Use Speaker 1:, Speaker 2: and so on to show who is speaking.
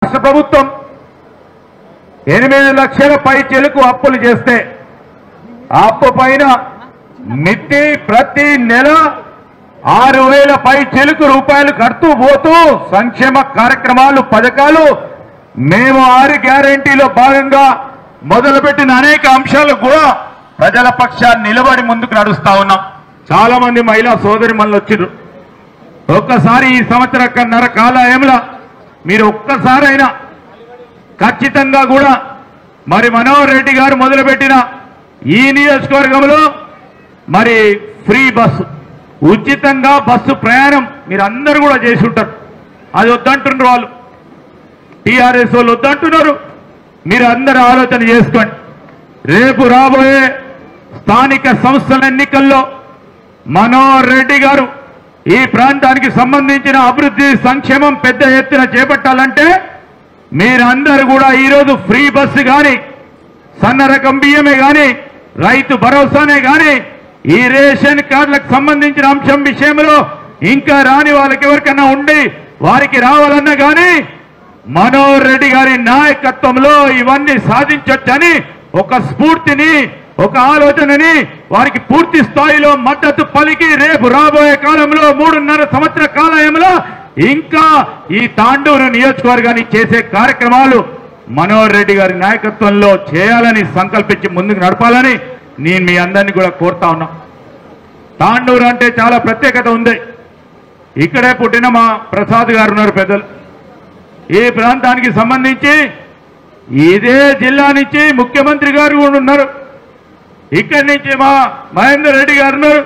Speaker 1: రాష్ట్ర ప్రభుత్వం 8 లక్షల పైచిలకు అప్పులు చేస్తే అప్పు పైన మిత్తి ప్రతి నెల 6,000 పైచిలకు రూపాయలు కడుతూ పోతూ సంక్షేమ కార్యక్రమాలు పథకాలు మేము 6 గ్యారెంటీలో భాగంగా మొదలుపెట్టిన అనేక అంశాలు కూడా ప్రజల పక్షాన్ని నిలబడి ముందుకు నడుస్తా ఉన్నాం. చాలా మంది మహిళా సోదరిమణులు వచ్చారు. ఒక్కసారి ఈ సంవత్సరన్నర కాలంలో మీరు ఒక్కసారైనా ఖచ్చితంగా కూడా మరి మనోహర్ రెడ్డి గారు మొదలుపెట్టిన ఈ నియోజకవర్గంలో మరి ఫ్రీ బస్సు ఉచితంగా బస్సు ప్రయాణం మీరు అందరూ కూడా చేసి ఉంటారు. అది వద్దంటున్నారు వాళ్ళు, టీఆర్ఎస్ వాళ్ళు వద్దంటున్నారు. మీరు అందరూ ఆలోచన చేసుకోండి. రేపు రాబోయే స్థానిక సంస్థల ఎన్నికల్లో మనోహర్ రెడ్డి గారు ఈ ప్రాంతానికి సంబంధించిన అభివృద్ధి సంక్షేమం పెద్ద ఎత్తున చేపట్టాలంటే మీరందరూ కూడా ఈరోజు ఫ్రీ బస్సు కానీ సన్న రకం బియ్యమే కానీ రైతు భరోసానే కానీ ఈ రేషన్ కార్డులకు సంబంధించిన అంశం విషయంలో ఇంకా రాని వాళ్ళకి ఎవరికన్నా ఉండి వారికి రావాలన్నా కానీ మనోహర్ రెడ్డి గారి నాయకత్వంలో ఇవన్నీ సాధించొచ్చని ఒక స్ఫూర్తిని ఒక ఆలోచనని వారికి పూర్తి స్థాయిలో మద్దతు పలికి రేపు రాబోయే కాలంలో 3.5 సంవత్సర కాలంలో ఇంకా ఈ తాండూరు నియోజకవర్గాన్ని చేసే కార్యక్రమాలు మనోహర్ రెడ్డి గారి నాయకత్వంలో చేయాలని సంకల్పించి ముందుకు నడపాలని నేను మీ అందరినీ కూడా కోరుతా ఉన్నా. తాండూరు అంటే చాలా ప్రత్యేకత ఉంది. ఇక్కడే పుట్టిన మా ప్రసాద్ గారు ఉన్నారు పెద్దలు. ఈ ప్రాంతానికి సంబంధించి ఇదే జిల్లా నుంచి ముఖ్యమంత్రి గారు కూడా ఉన్నారు. ఇక్కడి నుంచి మా మహేందర్ రెడ్డి గారు ఉన్నారు.